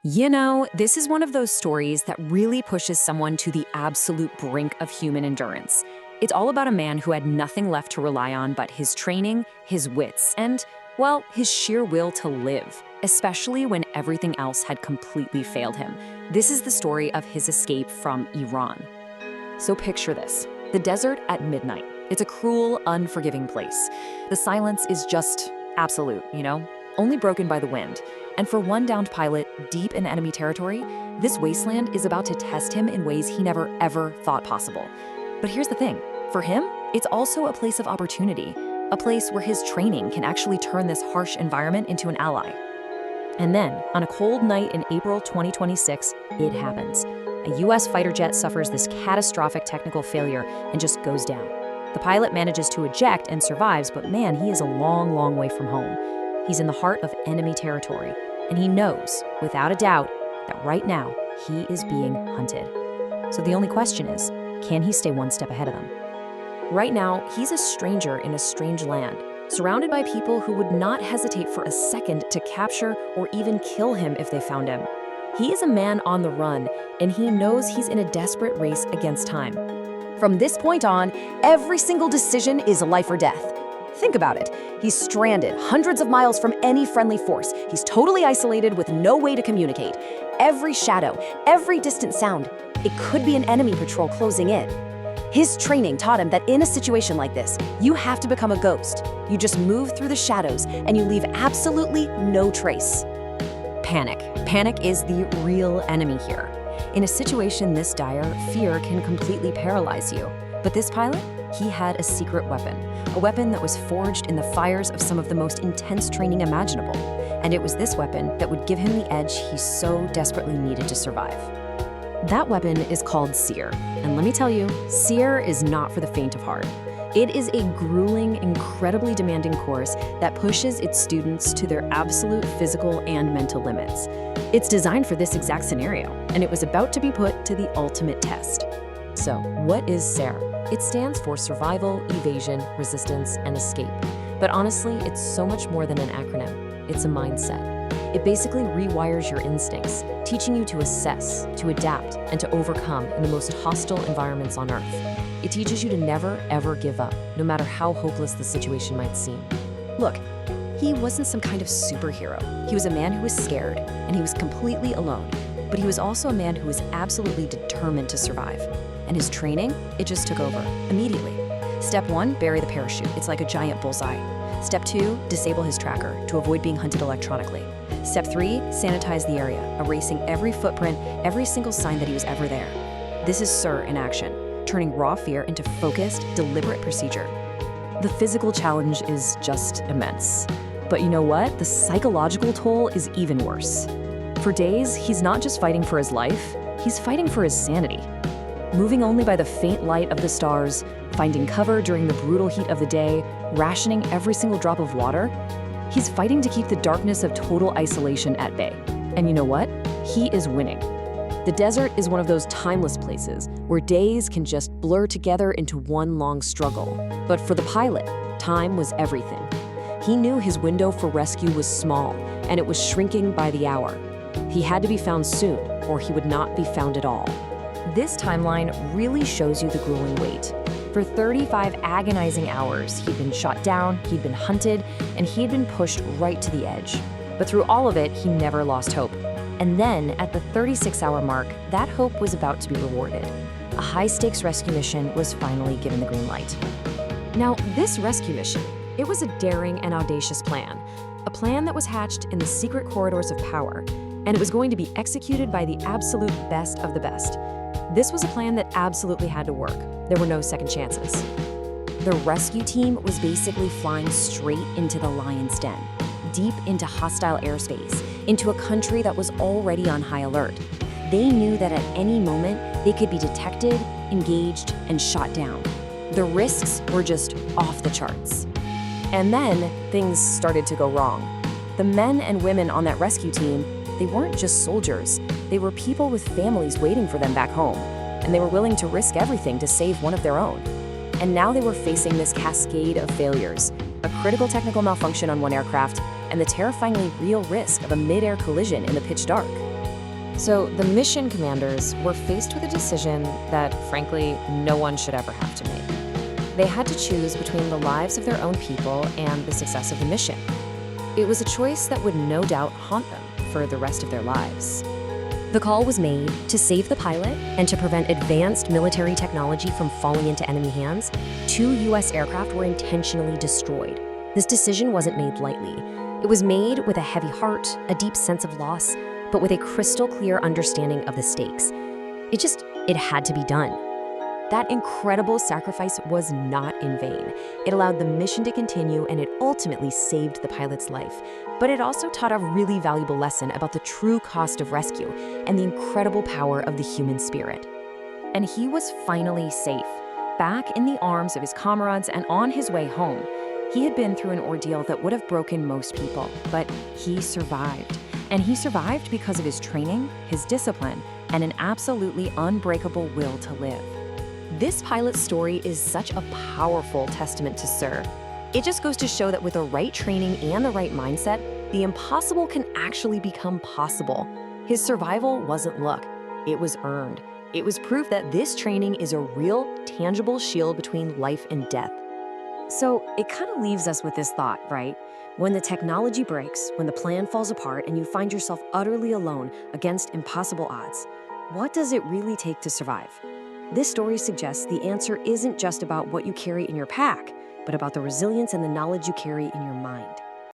You know, this is one of those stories that really pushes someone to the absolute brink of human endurance. It's all about a man who had nothing left to rely on but his training, his wits, and, well, his sheer will to live, especially when everything else had completely failed him. This is the story of his escape from Iran. So picture this, the desert at midnight. It's a cruel, unforgiving place. The silence is just absolute, only broken by the wind. And for one downed pilot deep in enemy territory, this wasteland is about to test him in ways he never ever thought possible. But here's the thing, for him, it's also a place of opportunity, a place where his training can actually turn this harsh environment into an ally. And then, on a cold night in April 2026, it happens. A US fighter jet suffers this catastrophic technical failure and just goes down. The pilot manages to eject and survives, but man, he is a long, long way from home. He's in the heart of enemy territory, and he knows, without a doubt, that right now he is being hunted. So the only question is, can he stay one step ahead of them? Right now, he's a stranger in a strange land, surrounded by people who would not hesitate for a second to capture or even kill him if they found him. He is a man on the run, and he knows he's in a desperate race against time. From this point on, every single decision is life or death. Think about it. He's stranded hundreds of miles from any friendly force. He's totally isolated with no way to communicate. Every shadow, every distant sound, it could be an enemy patrol closing in. His training taught him that in a situation like this, you have to become a ghost. You just move through the shadows and you leave absolutely no trace. Panic. Panic is the real enemy here. In a situation this dire, fear can completely paralyze you. But this pilot? He had a secret weapon, a weapon that was forged in the fires of some of the most intense training imaginable. And it was this weapon that would give him the edge he so desperately needed to survive. That weapon is called Sere. And let me tell you, Sere is not for the faint of heart. It is a grueling, incredibly demanding course that pushes its students to their absolute physical and mental limits. It's designed for this exact scenario, and it was about to be put to the ultimate test. So, what is Sere? It stands for Survival, Evasion, Resistance, and Escape. But honestly, it's so much more than an acronym. It's a mindset. It basically rewires your instincts, teaching you to assess, to adapt, and to overcome in the most hostile environments on Earth. It teaches you to never, ever give up, no matter how hopeless the situation might seem. Look, he wasn't some kind of superhero. He was a man who was scared, and he was completely alone. But he was also a man who was absolutely determined to survive. And his training, it just took over, immediately. Step 1, bury the parachute. It's like a giant bullseye. Step 2, disable his tracker to avoid being hunted electronically. Step 3, sanitize the area, erasing every footprint, every single sign that he was ever there. This is Sere in action, turning raw fear into focused, deliberate procedure. The physical challenge is just immense. But you know what? The psychological toll is even worse. For days, he's not just fighting for his life, he's fighting for his sanity. Moving only by the faint light of the stars, finding cover during the brutal heat of the day, rationing every single drop of water, he's fighting to keep the darkness of total isolation at bay. And you know what? He is winning. The desert is one of those timeless places where days can just blur together into one long struggle. But for the pilot, time was everything. He knew his window for rescue was small, and it was shrinking by the hour. He had to be found soon, or he would not be found at all. This timeline really shows you the grueling wait. For 35 agonizing hours, he'd been shot down, he'd been hunted, and he had been pushed right to the edge. But through all of it, he never lost hope. And then, at the 36-hour mark, that hope was about to be rewarded. A high-stakes rescue mission was finally given the green light. Now, this rescue mission, it was a daring and audacious plan. A plan that was hatched in the secret corridors of power, and it was going to be executed by the absolute best of the best. This was a plan that absolutely had to work. There were no second chances. The rescue team was basically flying straight into the lion's den, deep into hostile airspace, into a country that was already on high alert. They knew that at any moment, they could be detected, engaged, and shot down. The risks were just off the charts. And then, things started to go wrong. The men and women on that rescue team, they weren't just soldiers. They were people with families waiting for them back home, and they were willing to risk everything to save one of their own. And now they were facing this cascade of failures, a critical technical malfunction on one aircraft, and the terrifyingly real risk of a mid-air collision in the pitch dark. So the mission commanders were faced with a decision that, frankly, no one should ever have to make. They had to choose between the lives of their own people and the success of the mission. It was a choice that would no doubt haunt them for the rest of their lives. The call was made to save the pilot and to prevent advanced military technology from falling into enemy hands. 2 U.S. aircraft were intentionally destroyed. This decision wasn't made lightly. It was made with a heavy heart, a deep sense of loss, but with a crystal clear understanding of the stakes. It had to be done. That incredible sacrifice was not in vain. It allowed the mission to continue, and it ultimately saved the pilot's life. But it also taught a really valuable lesson about the true cost of rescue and the incredible power of the human spirit. And he was finally safe, back in the arms of his comrades and on his way home. He had been through an ordeal that would have broken most people, but he survived. And he survived because of his training, his discipline, and an absolutely unbreakable will to live. This pilot's story is such a powerful testament to Sere. It just goes to show that with the right training and the right mindset, the impossible can actually become possible. His survival wasn't luck, it was earned. It was proof that this training is a real, tangible shield between life and death. So it kind of leaves us with this thought, right? When the technology breaks, when the plan falls apart, and you find yourself utterly alone against impossible odds, what does it really take to survive? This story suggests the answer isn't just about what you carry in your pack, but about the resilience and the knowledge you carry in your mind.